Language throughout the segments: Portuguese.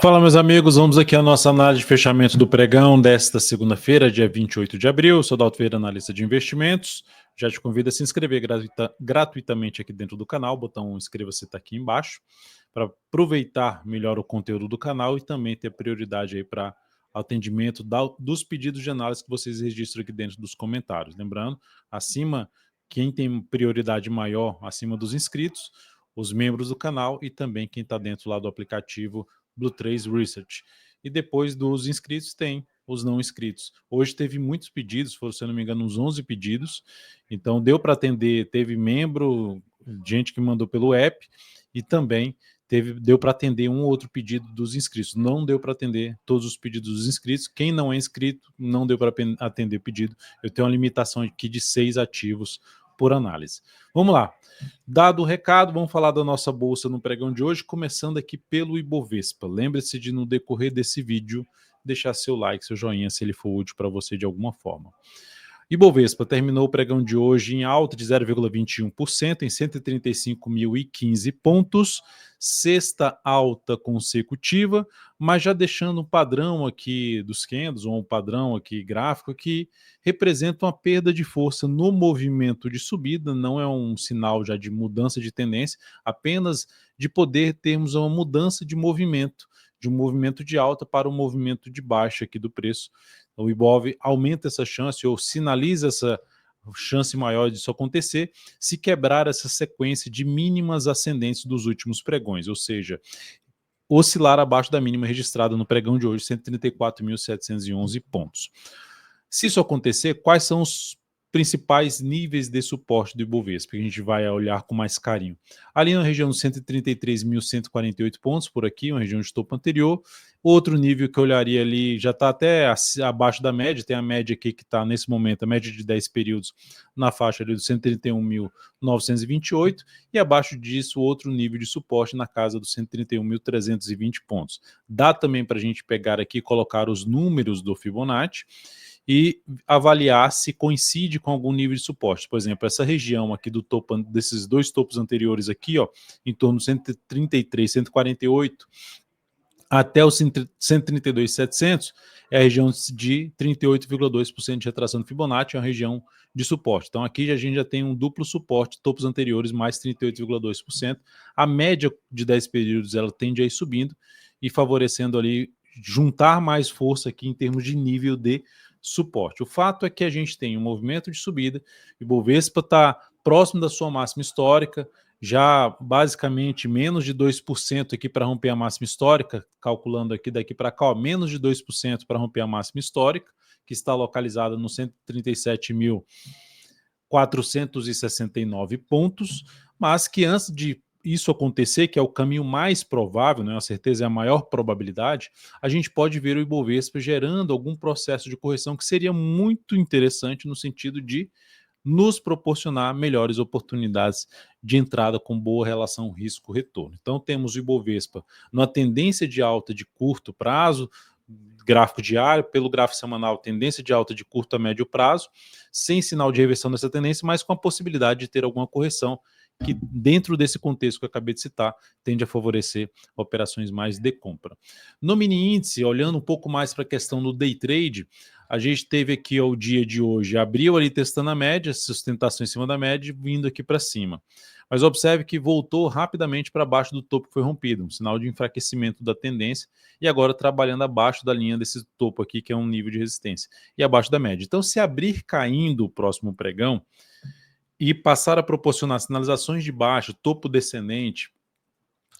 Fala, meus amigos, vamos aqui à nossa análise de fechamento do pregão desta segunda-feira, dia 28 de abril. Eu sou Dalto Vieira, analista de investimentos. Já te convido a se inscrever gratuitamente aqui dentro do canal. O botão inscreva-se está aqui embaixo, para aproveitar melhor o conteúdo do canal e também ter prioridade aí para atendimento dos pedidos de análise que vocês registram aqui dentro dos comentários. Lembrando, quem tem prioridade maior acima dos inscritos, os membros do canal e também quem está dentro lá do aplicativo Blue Trace Research. E depois dos inscritos tem os não inscritos. Hoje teve muitos pedidos, foram, se eu não me engano, uns 11 pedidos. Então deu para atender, teve membro, gente que mandou pelo app e também deu para atender um ou outro pedido dos inscritos. Não deu para atender todos os pedidos dos inscritos. Quem não é inscrito, não deu para atender o pedido. Eu tenho uma limitação aqui de 6 ativos por análise. Vamos lá. Dado o recado, vamos falar da nossa bolsa no pregão de hoje, começando aqui pelo Ibovespa. Lembre-se de, no decorrer desse vídeo, deixar seu like, seu joinha, se ele for útil para você de alguma forma. Ibovespa terminou o pregão de hoje em alta de 0,21%, em 135.015 pontos, sexta alta consecutiva, mas já deixando um padrão aqui dos candles, ou um padrão aqui gráfico, que representa uma perda de força no movimento de subida, não é um sinal já de mudança de tendência, apenas de poder termos uma mudança de movimento, de um movimento de alta para um movimento de baixa aqui do preço. O Ibov aumenta essa chance ou sinaliza essa chance maior disso acontecer se quebrar essa sequência de mínimas ascendentes dos últimos pregões, ou seja, oscilar abaixo da mínima registrada no pregão de hoje, 134.711 pontos. Se isso acontecer, quais são os principais níveis de suporte do Ibovespa, que a gente vai olhar com mais carinho? Ali na região dos 133.148 pontos, por aqui, uma região de topo anterior. Outro nível que eu olharia ali, já está até abaixo da média, tem a média aqui que está nesse momento, a média de 10 períodos na faixa ali dos 131.928, e abaixo disso outro nível de suporte na casa dos 131.320 pontos. Dá também para a gente pegar aqui e colocar os números do Fibonacci, e avaliar se coincide com algum nível de suporte. Por exemplo, essa região aqui do topo, desses dois topos anteriores aqui, ó, em torno de 133, 148, até os 132.700, é a região de 38,2% de retração do Fibonacci, é uma região de suporte. Então aqui a gente já tem um duplo suporte, topos anteriores mais 38,2%. A média de 10 períodos ela tende a ir subindo e favorecendo ali juntar mais força aqui em termos de nível de suporte. O fato é que a gente tem um movimento de subida, o Ibovespa está próximo da sua máxima histórica, já basicamente menos de 2% aqui para romper a máxima histórica, calculando aqui daqui para cá, ó, menos de 2% para romper a máxima histórica, que está localizada no 137.469 pontos, mas que antes de isso acontecer, que é o caminho mais provável, né, a certeza é a maior probabilidade, a gente pode ver o Ibovespa gerando algum processo de correção que seria muito interessante no sentido de nos proporcionar melhores oportunidades de entrada com boa relação risco-retorno. Então temos o Ibovespa numa tendência de alta de curto prazo, gráfico diário, pelo gráfico semanal, tendência de alta de curto a médio prazo, sem sinal de reversão dessa tendência, mas com a possibilidade de ter alguma correção que, dentro desse contexto que eu acabei de citar, tende a favorecer operações mais de compra. No mini índice, olhando um pouco mais para a questão do day trade, a gente teve aqui ao dia de hoje, abriu ali testando a média, sustentação em cima da média, vindo aqui para cima. Mas observe que voltou rapidamente para baixo do topo que foi rompido, um sinal de enfraquecimento da tendência, e agora trabalhando abaixo da linha desse topo aqui, que é um nível de resistência, e abaixo da média. Então, se abrir caindo o próximo pregão, e passar a proporcionar sinalizações de baixa, topo descendente,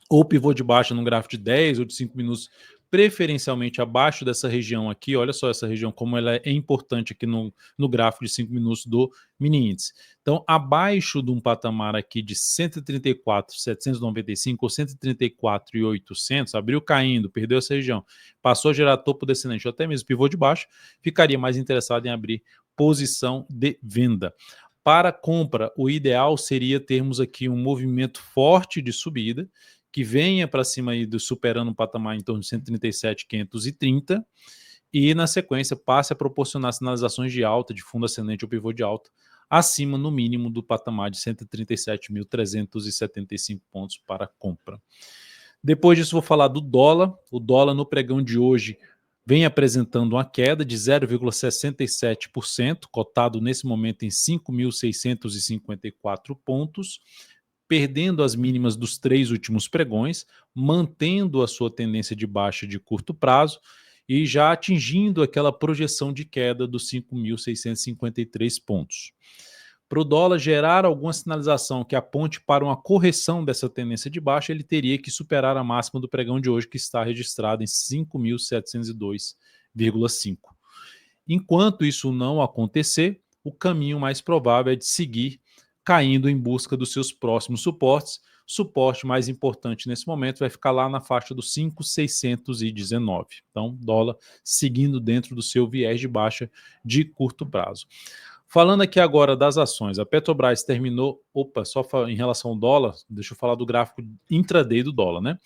ou pivô de baixa no gráfico de 10 ou de 5 minutos, preferencialmente abaixo dessa região aqui, olha só essa região como ela é importante aqui no gráfico de 5 minutos do mini índice. Então, abaixo de um patamar aqui de 134.795 ou 134.800, abriu caindo, perdeu essa região, passou a gerar topo descendente ou até mesmo pivô de baixo, ficaria mais interessado em abrir posição de venda. Para compra, o ideal seria termos aqui um movimento forte de subida, que venha para cima aí superando um patamar em torno de 137.530 e na sequência passe a proporcionar sinalizações de alta, de fundo ascendente ou pivô de alta, acima no mínimo do patamar de 137.375 pontos para compra. Depois disso, vou falar do dólar. O dólar no pregão de hoje vem apresentando uma queda de 0,67%, cotado nesse momento em 5.654 pontos, perdendo as mínimas dos 3 últimos pregões, mantendo a sua tendência de baixa de curto prazo e já atingindo aquela projeção de queda dos 5.653 pontos. Para o dólar gerar alguma sinalização que aponte para uma correção dessa tendência de baixa, ele teria que superar a máxima do pregão de hoje, que está registrada em 5.702,5. Enquanto isso não acontecer, o caminho mais provável é de seguir caindo em busca dos seus próximos suportes. Suporte mais importante nesse momento vai ficar lá na faixa dos 5.619. Então, dólar seguindo dentro do seu viés de baixa de curto prazo. Falando aqui agora das ações, a Petrobras terminou, só em relação ao dólar, deixa eu falar do gráfico intraday do dólar, né?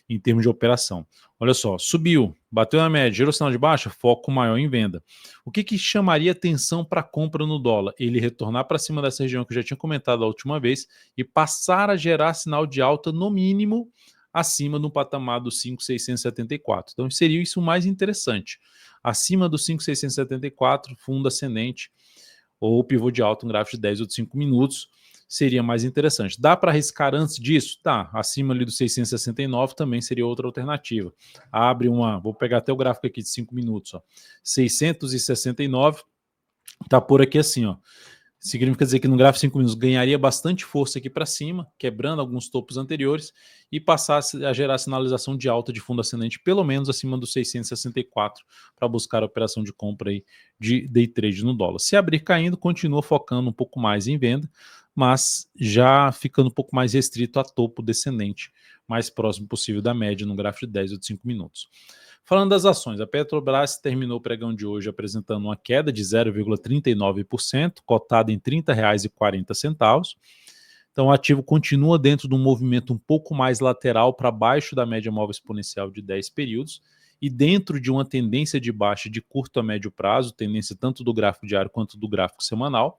Em termos de operação. Olha só, subiu, bateu na média, gerou sinal de baixa, foco maior em venda. O que chamaria atenção para a compra no dólar? Ele retornar para cima dessa região que eu já tinha comentado a última vez e passar a gerar sinal de alta no mínimo acima do patamar dos 5.674. Então seria isso mais interessante. Acima dos 5.674, fundo ascendente, ou pivô de alta, um gráfico de 10 ou de 5 minutos, seria mais interessante. Dá para arriscar antes disso? Tá, acima ali do 669 também seria outra alternativa. Abre vou pegar até o gráfico aqui de 5 minutos, ó. 669, tá por aqui assim, ó. Significa dizer que no gráfico de 5 minutos ganharia bastante força aqui para cima, quebrando alguns topos anteriores e passasse a gerar sinalização de alta de fundo ascendente, pelo menos acima dos 664, para buscar a operação de compra aí de day trade no dólar. Se abrir caindo, continua focando um pouco mais em venda, mas já ficando um pouco mais restrito a topo descendente, mais próximo possível da média no gráfico de 10 ou de 5 minutos. Falando das ações, a Petrobras terminou o pregão de hoje apresentando uma queda de 0,39%, cotada em R$ 30,40. Então o ativo continua dentro de um movimento um pouco mais lateral para baixo da média móvel exponencial de 10 períodos e dentro de uma tendência de baixa de curto a médio prazo, tendência tanto do gráfico diário quanto do gráfico semanal.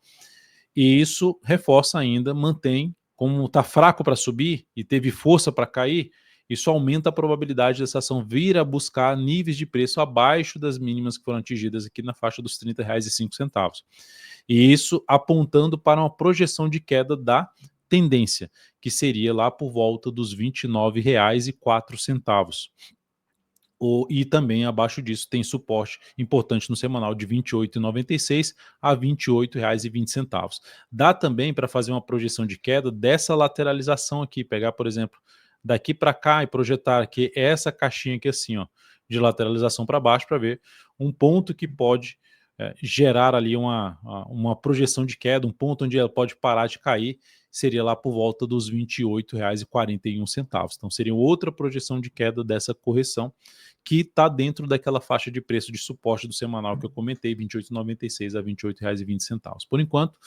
E isso reforça ainda, mantém, como está fraco para subir e teve força para cair, isso aumenta a probabilidade dessa ação vir a buscar níveis de preço abaixo das mínimas que foram atingidas aqui na faixa dos R$ 30,05. E isso apontando para uma projeção de queda da tendência, que seria lá por volta dos R$ 29,04. E também abaixo disso tem suporte importante no semanal de R$ 28,96 a R$ 28,20. Dá também para fazer uma projeção de queda dessa lateralização aqui, pegar, por exemplo, daqui para cá e projetar aqui essa caixinha aqui assim, ó, de lateralização para baixo, para ver um ponto que pode gerar ali uma projeção de queda, um ponto onde ela pode parar de cair, seria lá por volta dos R$ 28,41. Então seria outra projeção de queda dessa correção, que está dentro daquela faixa de preço de suporte do semanal que eu comentei, R$ 28,96 a R$ 28,20. Por enquanto,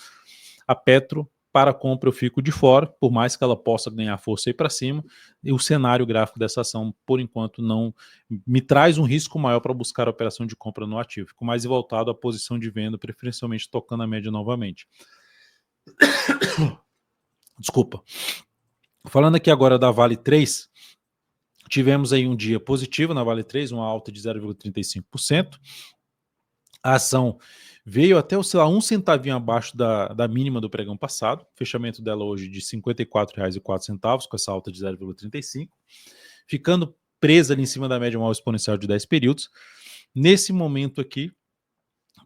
a Petro, para compra eu fico de fora, por mais que ela possa ganhar força aí para cima, e o cenário gráfico dessa ação, por enquanto, não me traz um risco maior para buscar a operação de compra no ativo. Fico mais voltado à posição de venda, preferencialmente tocando a média novamente. Desculpa. Falando aqui agora da Vale 3, tivemos aí um dia positivo na Vale 3, uma alta de 0,35%. A ação veio até, sei lá, um centavinho abaixo da mínima do pregão passado. Fechamento dela hoje de R$ 54,04, com essa alta de 0,35%. Ficando presa ali em cima da média móvel exponencial de 10 períodos. Nesse momento aqui,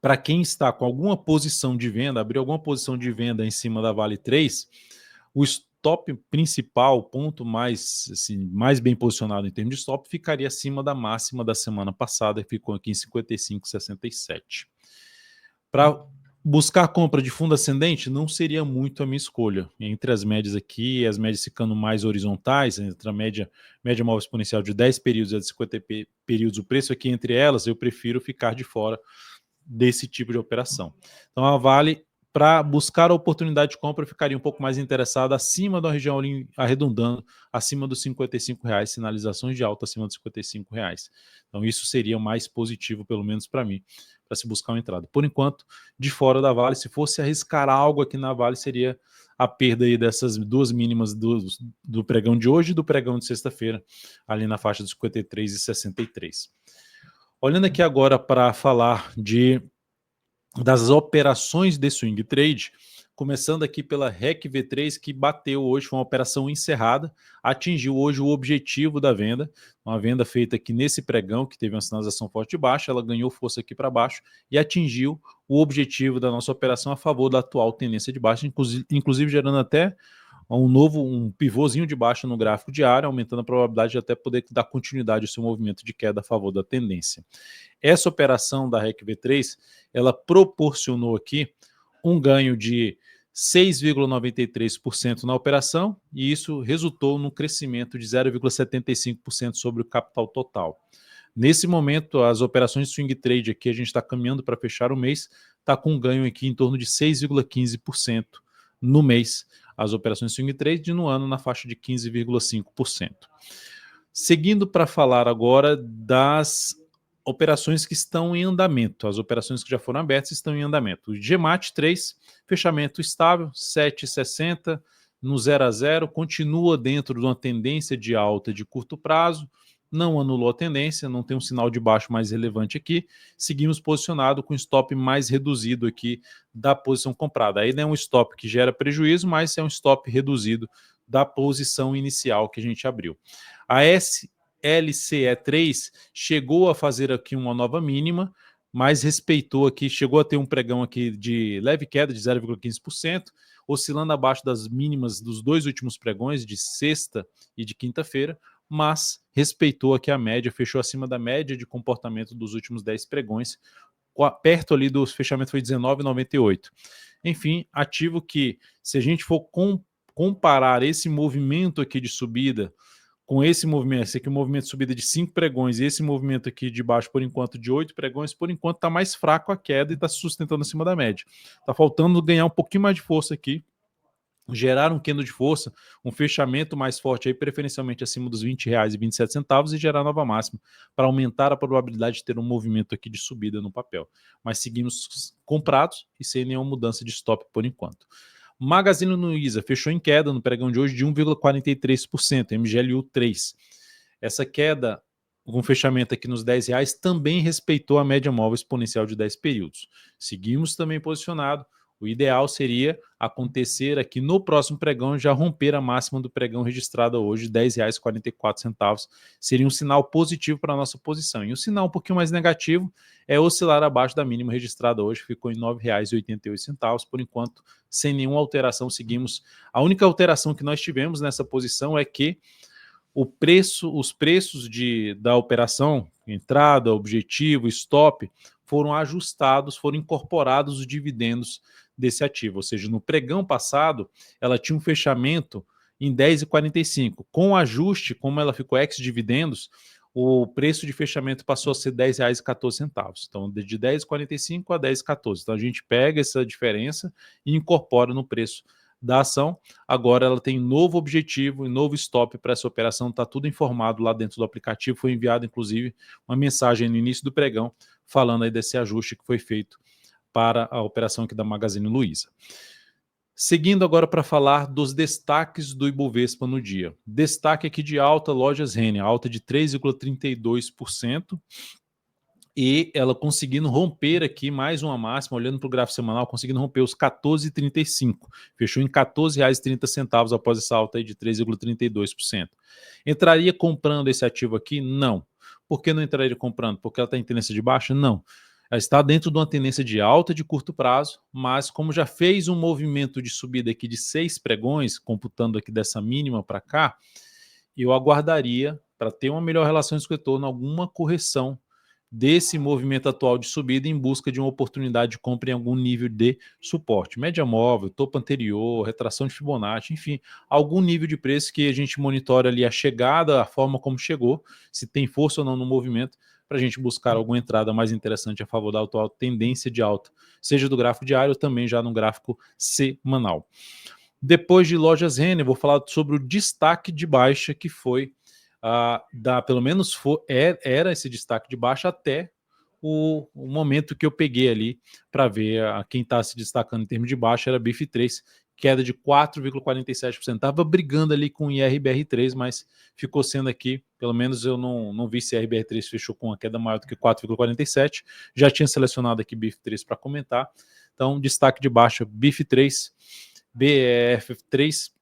para quem está com alguma posição de venda, abriu alguma posição de venda em cima da Vale 3, o stop principal, o ponto mais bem posicionado em termos de stop, ficaria acima da máxima da semana passada, que ficou aqui em 55,67. Para buscar compra de fundo ascendente, não seria muito a minha escolha. Entre as médias aqui, as médias ficando mais horizontais, entre a média móvel exponencial de 10 períodos e a de 50 períodos, o preço aqui entre elas, eu prefiro ficar de fora desse tipo de operação. Então a Vale, para buscar a oportunidade de compra, ficaria um pouco mais interessada acima da região ali, arredondando, acima dos R$ 55,00, sinalizações de alta acima dos R$ 55,00. Então isso seria mais positivo, pelo menos para mim, para se buscar uma entrada. Por enquanto, de fora da Vale, se fosse arriscar algo aqui na Vale, seria a perda aí dessas duas mínimas do pregão de hoje e do pregão de sexta-feira, ali na faixa dos 53,63. Olhando aqui agora para falar das operações de swing trade, começando aqui pela REC V3, que bateu hoje, foi uma operação encerrada, atingiu hoje o objetivo da venda, uma venda feita aqui nesse pregão, que teve uma sinalização forte de baixa, ela ganhou força aqui para baixo e atingiu o objetivo da nossa operação a favor da atual tendência de baixa, inclusive gerando até um pivôzinho de baixa no gráfico diário, aumentando a probabilidade de até poder dar continuidade ao seu movimento de queda a favor da tendência. Essa operação da REC V3, ela proporcionou aqui um ganho de 6,93% na operação, e isso resultou num crescimento de 0,75% sobre o capital total. Nesse momento, as operações de swing trade aqui, a gente está caminhando para fechar o mês, está com um ganho aqui em torno de 6,15% no mês. As operações de swing trade no ano na faixa de 15,5%. Seguindo para falar agora das operações que estão em andamento, as operações que já foram abertas estão em andamento. O GMAT 3, fechamento estável, 7,60 no 0 a 0, continua dentro de uma tendência de alta de curto prazo, não anulou a tendência, não tem um sinal de baixo mais relevante aqui, seguimos posicionado com stop mais reduzido aqui da posição comprada. Aí não é um stop que gera prejuízo, mas é um stop reduzido da posição inicial que a gente abriu. A LCE3 chegou a fazer aqui uma nova mínima, mas respeitou aqui, chegou a ter um pregão aqui de leve queda de 0,15%, oscilando abaixo das mínimas dos dois últimos pregões, de sexta e de quinta-feira, mas respeitou aqui a média, fechou acima da média de comportamento dos últimos 10 pregões, perto ali do fechamento foi 19,98. Enfim, ativo que, se a gente for comparar esse movimento aqui de subida com esse movimento, esse aqui é um movimento de subida de 5 pregões e esse movimento aqui de baixo, por enquanto, de 8 pregões, por enquanto está mais fraco a queda e está se sustentando acima da média. Está faltando ganhar um pouquinho mais de força aqui, gerar um candle de força, um fechamento mais forte aí, preferencialmente acima dos R$20,27 e gerar nova máxima para aumentar a probabilidade de ter um movimento aqui de subida no papel. Mas seguimos comprados e sem nenhuma mudança de stop por enquanto. Magazine Luiza fechou em queda no pregão de hoje de 1,43%, MGLU 3. Essa queda com fechamento aqui nos R$10 também respeitou a média móvel exponencial de 10 períodos. Seguimos também posicionado. O ideal seria acontecer aqui no próximo pregão, já romper a máxima do pregão registrada hoje, de R$10,44. Seria um sinal positivo para a nossa posição. E um sinal um pouquinho mais negativo é oscilar abaixo da mínima registrada hoje, ficou em R$9,88. Por enquanto, sem nenhuma alteração, seguimos. A única alteração que nós tivemos nessa posição é que os preços da operação, entrada, objetivo, stop, foram ajustados, foram incorporados os dividendos desse ativo. Ou seja, no pregão passado, ela tinha um fechamento em R$10,45. Com o ajuste, como ela ficou ex-dividendos, o preço de fechamento passou a ser R$10,14. Então, de R$10,45 a R$10,14. Então, a gente pega essa diferença e incorpora no preço da ação. Agora ela tem novo objetivo e novo stop para essa operação, está tudo informado lá dentro do aplicativo, foi enviado inclusive uma mensagem no início do pregão falando aí desse ajuste que foi feito para a operação aqui da Magazine Luiza. Seguindo agora para falar dos destaques do Ibovespa no dia. Destaque aqui de alta, Lojas Renner, alta de 3,32%. E ela conseguindo romper aqui mais uma máxima, olhando para o gráfico semanal, conseguindo romper os 14,35. Fechou em R$14,30 após essa alta aí de 3,32%. Entraria comprando esse ativo aqui? Não. Por que não entraria comprando? Porque ela está em tendência de baixa? Não. Ela está dentro de uma tendência de alta de curto prazo, mas como já fez um movimento de subida aqui de 6 pregões, computando aqui dessa mínima para cá, eu aguardaria para ter uma melhor relação de retorno, alguma correção desse movimento atual de subida em busca de uma oportunidade de compra em algum nível de suporte. Média móvel, topo anterior, retração de Fibonacci, enfim, algum nível de preço que a gente monitora ali a chegada, a forma como chegou, se tem força ou não no movimento, para a gente buscar alguma entrada mais interessante a favor da atual tendência de alta, seja do gráfico diário ou também já no gráfico semanal. Depois de Lojas Renner, vou falar sobre o destaque de baixa que foi pelo menos era esse destaque de baixa até o momento que eu peguei ali para ver quem está se destacando em termos de baixa era BIF3, queda de 4,47%. Estava brigando ali com o IRBR3, mas ficou sendo aqui, pelo menos eu não vi se IRBR3 fechou com uma queda maior do que 4,47%. Já tinha selecionado aqui BIF3 para comentar. Então, destaque de baixa, BIF3, BEF3,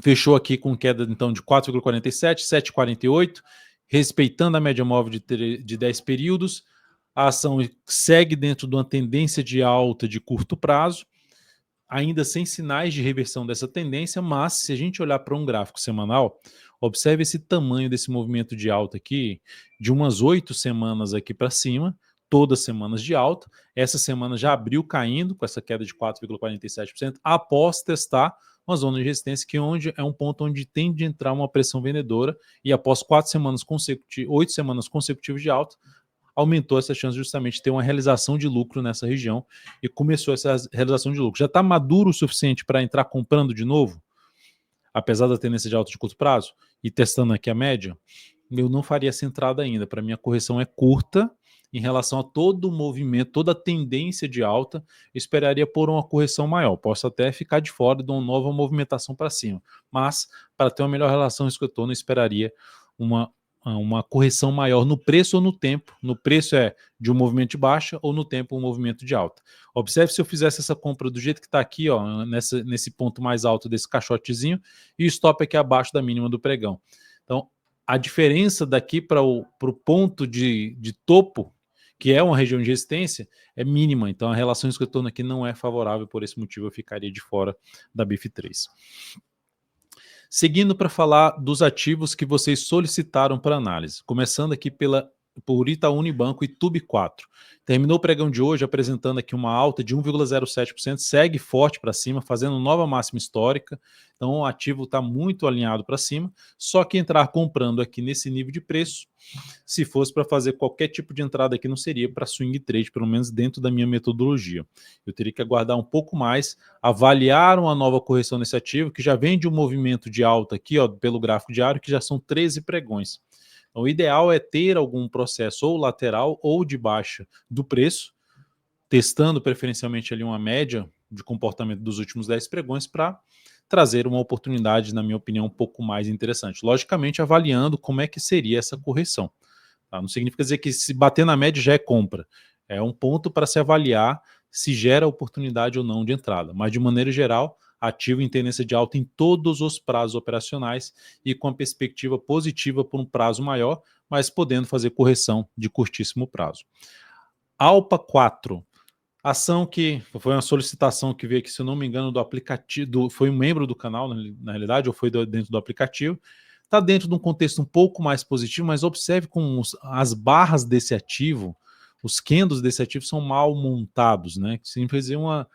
fechou aqui com queda então de 4,47, 7,48, respeitando a média móvel de 10 períodos. A ação segue dentro de uma tendência de alta de curto prazo, ainda sem sinais de reversão dessa tendência, mas se a gente olhar para um gráfico semanal, observe esse tamanho desse movimento de alta aqui, de umas 8 semanas aqui para cima, todas semanas de alta. Essa semana já abriu caindo, com essa queda de 4,47%, após testar uma zona de resistência, que é um ponto onde tende a entrar uma pressão vendedora, e após 8 semanas consecutivas de alta, aumentou essa chance justamente de ter uma realização de lucro nessa região, e começou essa realização de lucro. Já está maduro o suficiente para entrar comprando de novo, apesar da tendência de alta de curto prazo, e testando aqui a média? Eu não faria essa entrada ainda. Para mim, a correção é curta em relação a todo o movimento, toda a tendência de alta. Eu esperaria por uma correção maior. Posso até ficar de fora de uma nova movimentação para cima, mas para ter uma melhor relação risco-retorno, eu esperaria uma correção maior no preço ou no tempo. No preço é de um movimento de baixa, ou no tempo um movimento de alta. Observe se eu fizesse essa compra do jeito que está aqui, ó, nesse ponto mais alto desse caixotezinho, e o stop aqui abaixo da mínima do pregão. Então, a diferença daqui para o ponto de topo, que é uma região de resistência, é mínima. Então, a relação risco-retorno aqui não é favorável. Por esse motivo, eu ficaria de fora da BIF3. Seguindo para falar dos ativos que vocês solicitaram para análise, começando aqui por Itaú Unibanco e TUB4. Terminou o pregão de hoje apresentando aqui uma alta de 1,07%, segue forte para cima, fazendo nova máxima histórica. Então o ativo está muito alinhado para cima, só que entrar comprando aqui nesse nível de preço, se fosse para fazer qualquer tipo de entrada aqui, não seria para swing trade, pelo menos dentro da minha metodologia. Eu teria que aguardar um pouco mais, avaliar uma nova correção nesse ativo, que já vem de um movimento de alta aqui, ó, pelo gráfico diário, que já são 13 pregões. Então, o ideal é ter algum processo ou lateral ou de baixa do preço, testando preferencialmente ali uma média de comportamento dos últimos 10 pregões para trazer uma oportunidade, na minha opinião, um pouco mais interessante. Logicamente, avaliando como é que seria essa correção. Tá? Não significa dizer que se bater na média já é compra. É um ponto para se avaliar se gera oportunidade ou não de entrada. Mas, de maneira geral, ativo em tendência de alta em todos os prazos operacionais e com a perspectiva positiva por um prazo maior, mas podendo fazer correção de curtíssimo prazo. Alpa 4, ação que foi uma solicitação que veio aqui, se eu não me engano, do aplicativo, foi um membro do canal, na realidade, ou foi dentro do aplicativo. Está dentro de um contexto um pouco mais positivo, mas observe como as barras desse ativo, os candles desse ativo são mal montados, né? Que significa dizer uma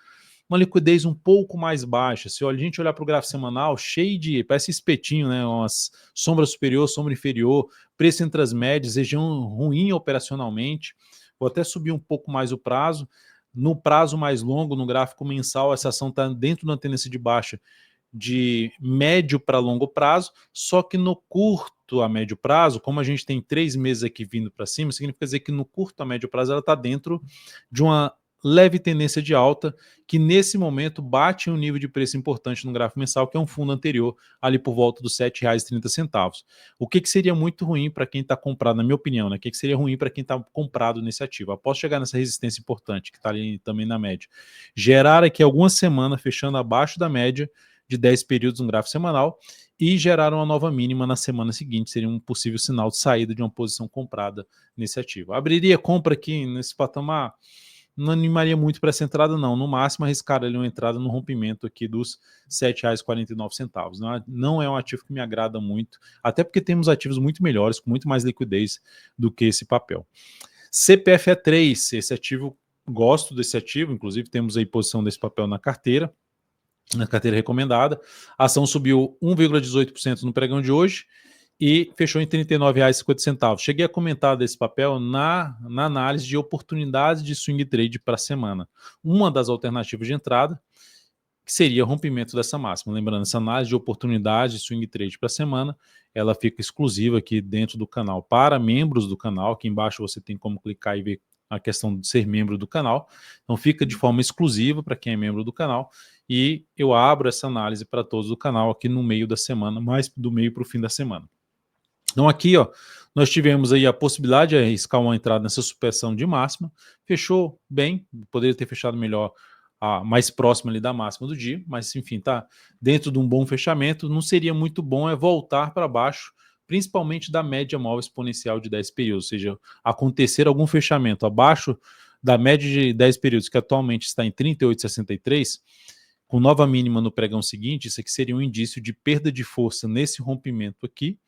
liquidez um pouco mais baixa. Se a gente olhar para o gráfico semanal, cheio de, parece espetinho, né? Umas sombra superior, sombra inferior, preço entre as médias, região ruim operacionalmente. Vou até subir um pouco mais o prazo. No prazo mais longo, no gráfico mensal, essa ação está dentro de uma tendência de baixa de médio para longo prazo, só que no curto a médio prazo, como a gente tem 3 meses aqui vindo para cima, significa dizer que no curto a médio prazo ela está dentro de uma leve tendência de alta, que nesse momento bate um nível de preço importante no gráfico mensal, que é um fundo anterior, ali por volta dos R$ 7,30. O que seria muito ruim para quem está comprado, na minha opinião, né? O que seria ruim para quem está comprado nesse ativo? Após chegar nessa resistência importante, que está ali também na média, gerar aqui alguma semana fechando abaixo da média de 10 períodos no gráfico semanal e gerar uma nova mínima na semana seguinte, seria um possível sinal de saída de uma posição comprada nesse ativo. Abriria compra aqui nesse patamar? Não animaria muito para essa entrada, não. No máximo, arriscar ali uma entrada no rompimento aqui dos R$ 7,49. Não é um ativo que me agrada muito, até porque temos ativos muito melhores, com muito mais liquidez do que esse papel. CPFE3, esse ativo, gosto desse ativo, inclusive temos aí posição desse papel na carteira recomendada. A ação subiu 1,18% no pregão de hoje e fechou em R$ 39,50. Cheguei a comentar desse papel na análise de oportunidades de swing trade para a semana. Uma das alternativas de entrada que seria rompimento dessa máxima. Lembrando, essa análise de oportunidade de swing trade para a semana, ela fica exclusiva aqui dentro do canal para membros do canal. Aqui embaixo você tem como clicar e ver a questão de ser membro do canal. Então fica de forma exclusiva para quem é membro do canal, e eu abro essa análise para todos do canal aqui no meio da semana, mais do meio para o fim da semana. Então aqui, ó, nós tivemos aí a possibilidade de arriscar uma entrada nessa supressão de máxima, fechou bem, poderia ter fechado melhor, mais próximo ali da máxima do dia, mas enfim, tá dentro de um bom fechamento. Não seria muito bom voltar para baixo, principalmente da média móvel exponencial de 10 períodos, ou seja, acontecer algum fechamento abaixo da média de 10 períodos, que atualmente está em 38,63, com nova mínima no pregão seguinte, isso aqui seria um indício de perda de força nesse rompimento aqui,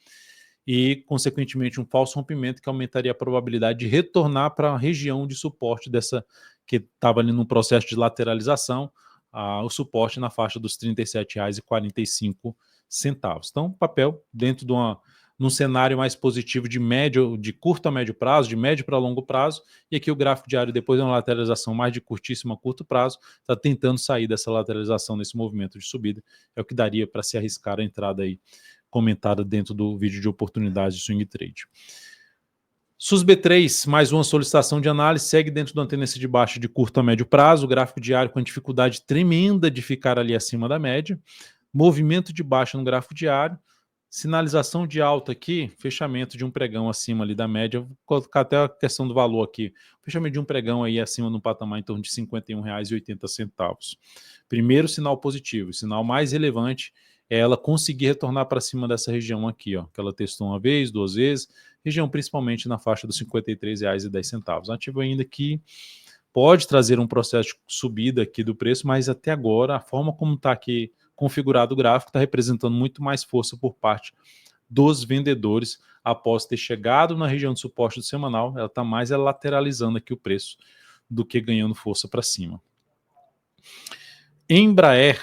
e, consequentemente, um falso rompimento que aumentaria a probabilidade de retornar para a região de suporte dessa, que estava ali num processo de lateralização, o suporte na faixa dos R$ 37,45. Então, papel dentro de num cenário mais positivo de curto a médio prazo, de médio para longo prazo, e aqui o gráfico diário, depois de uma lateralização mais de curtíssimo a curto prazo, está tentando sair dessa lateralização nesse movimento de subida, é o que daria para se arriscar a entrada aí comentada dentro do vídeo de oportunidades de swing trade. SUSB3, mais uma solicitação de análise, segue dentro de uma tendência de baixa de curto a médio prazo, o gráfico diário com a dificuldade tremenda de ficar ali acima da média, movimento de baixa no gráfico diário, sinalização de alta aqui, fechamento de um pregão acima ali da média, vou colocar até a questão do valor aqui, fechamento de um pregão aí acima no patamar em torno de R$ 51,80. Primeiro sinal positivo, o sinal mais relevante é ela conseguir retornar para cima dessa região aqui, ó, que ela testou uma vez, duas vezes, região principalmente na faixa dos R$ 53,10. Ativo ainda que pode trazer um processo de subida aqui do preço, mas até agora a forma como está aqui configurado o gráfico está representando muito mais força por parte dos vendedores após ter chegado na região de suporte do semanal. Ela está mais lateralizando aqui o preço do que ganhando força para cima. Embraer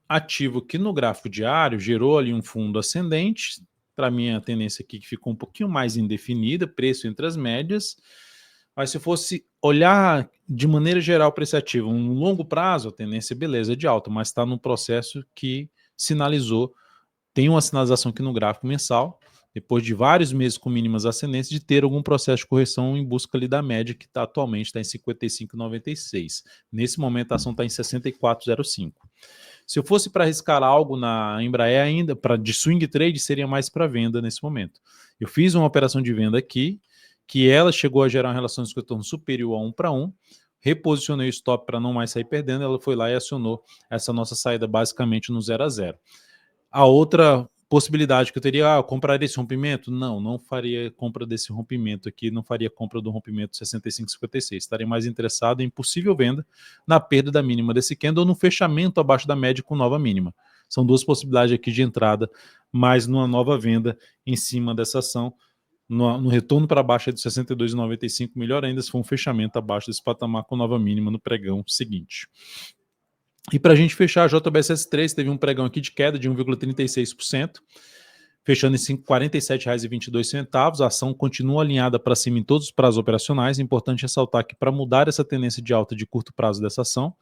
ativo aqui no gráfico diário, gerou ali um fundo ascendente. Para mim a tendência aqui que ficou um pouquinho mais indefinida, preço entre as médias. Mas se fosse olhar de maneira geral para esse ativo, um longo prazo, a tendência beleza de alta, mas está num processo que sinalizou, tem uma sinalização aqui no gráfico mensal, depois de vários meses com mínimas ascendentes, de ter algum processo de correção em busca ali da média, que atualmente está em 55,96. Nesse momento a ação está em 64,05. Se eu fosse para arriscar algo na Embraer ainda, de swing trade, seria mais para venda nesse momento. Eu fiz uma operação de venda aqui, que ela chegou a gerar uma relação de retorno superior a 1 para 1, reposicionei o stop para não mais sair perdendo, ela foi lá e acionou essa nossa saída basicamente no 0 a 0. A outra possibilidade que eu teria, comprar esse rompimento? Não faria compra desse rompimento aqui, não faria compra do rompimento 65,56. Estaria mais interessado em possível venda na perda da mínima desse candle ou no fechamento abaixo da média com nova mínima. São duas possibilidades aqui de entrada, mas numa nova venda em cima dessa ação, no retorno para baixo de 62,95, melhor ainda se for um fechamento abaixo desse patamar com nova mínima no pregão seguinte. E para a gente fechar, a JBSS3 teve um pregão aqui de queda de 1,36%, fechando em R$ 47,22. A ação continua alinhada para cima em todos os prazos operacionais. É importante ressaltar que para mudar essa tendência de alta de curto prazo dessa ação,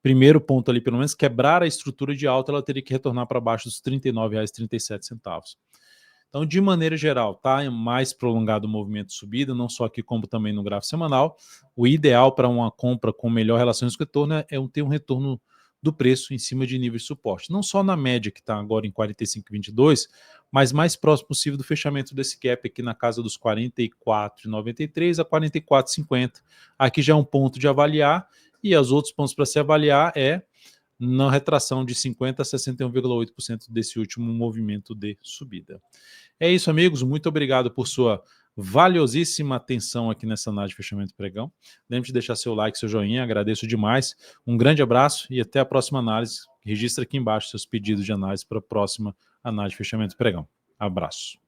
primeiro ponto ali, pelo menos, quebrar a estrutura de alta, ela teria que retornar para baixo dos R$ 39,37. Então, de maneira geral, tá mais prolongado o movimento de subida, não só aqui como também no gráfico semanal. O ideal para uma compra com melhor relação de retorno é ter um retorno do preço em cima de nível de suporte. Não só na média, que está agora em 45,22, mas mais próximo possível do fechamento desse gap aqui na casa dos 44,93 a 44,50. Aqui já é um ponto de avaliar, e os outros pontos para se avaliar na retração de 50% a 61,8% desse último movimento de subida. É isso, amigos. Muito obrigado por sua valiosíssima atenção aqui nessa análise de fechamento pregão. Lembre de deixar seu like, seu joinha, agradeço demais. Um grande abraço e até a próxima análise. Registra aqui embaixo seus pedidos de análise para a próxima análise de fechamento pregão. Abraço.